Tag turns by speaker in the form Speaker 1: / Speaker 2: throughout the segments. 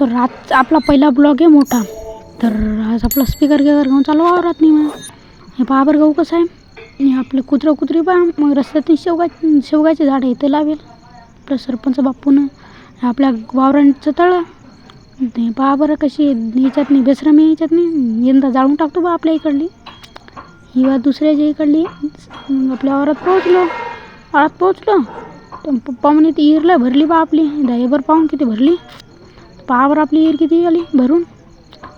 Speaker 1: तर आज आपला पहिला ब्लॉग आहे मोठा. तर आज आपला स्पीकर घेऊन चालू वावरात नाही. मग हे पाबर गहू कसं आहे. हे आपलं कुत्री पहा. मग रस्त्यातून शेवगाचे झाड आहे ते लावेल आपलं सरपंच बापूनं. आपल्या वावरांचं तळं ते पहा बरं कशी याच्यात नाही बेसरा मी याच्यात नाही यंदा जाळून टाकतो बा आपल्या इकडली. ही वा दुसऱ्याच्या इकडली आपल्या वावरात पोहोचलो. तर पप्पा म्हणे ती इरला भरली बा आपली. ड्रायव्हर पाहून किती भरली. पाहावर आपली इर किती आली भरून.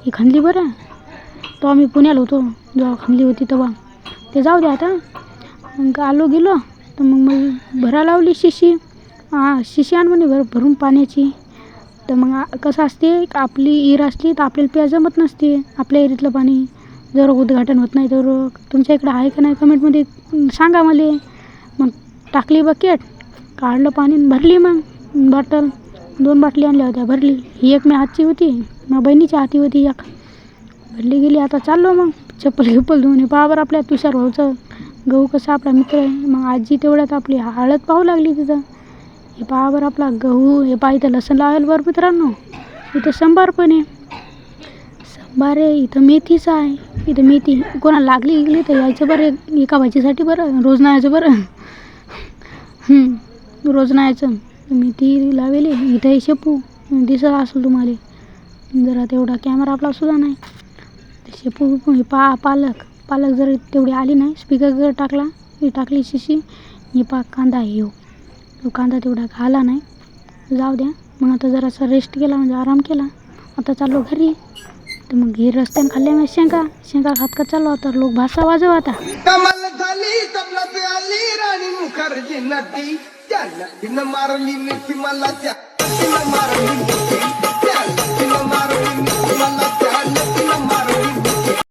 Speaker 1: ही खणली बरं. तो आम्ही पुण्याला होतो जेव्हा खणली होती तेव्हा. ते जाऊ द्या आता. मग आलो गेलो तर मग भरा लावली शिशी. शिशी आण म्हणे भरून पाण्याची. तर मग कसं असते आपली इर असली तर आपल्याला प्या जमत नसते आपल्या इरीतलं पाणी. जर उद्घाटन होत नाही तर तुमच्या इकडं आहे का नाही कमेंटमध्ये सांगा मला. मग टाकली बकेट काढलं पाणी भरली. मग बॉटल 2 बाटली आणल्या होत्या भरली. ही एक मी हातची होती मग बहिणीच्या हाती होती एक भरली गेली. आता चाललो मग चप्पल धुवून. पाहावर आपल्या तुषार भाऊचं गहू कसा आपला मित्र आहे. मग आजी तेवढ्यात आपली हळद पाहू लागली तिथं. हे पाहावर आपला गहू. हे पहा इथं लसण लावायला बरं मित्रांनो. इथं संबार पण आहे. संबार आहे इथं मेथीचं आहे. इथं मेथी कोणाला लागली तर यायचं बरं एका भाजीसाठी बरं. रोज नाही यायचं बरं. रोज नाही यायचं. मेथी लावेली. इथं हे शेपू दिसत असेल तुम्हाला जरा तेवढा कॅमेरा आपला सुद्धा नाही. शेपू हे पालक जर तेवढी आली नाही. स्पीकर टाकला ही टाकली शिशी. हे कांदा हे कांदा तेवढा आला नाही. जाऊ द्या. मग आता जरासा रेस्ट केला म्हणजे आराम केला. आता चाललो घरी. तर मग हे रस्त्याने खाल्ल्या मी शेंगा खात का चाललो. आता लोक भाषा वाजव आता.
Speaker 2: कमल झाली तबला पे आली राणी मुखर्जी नटी. त्या नटीनं मारली मिठी मला त्या मारली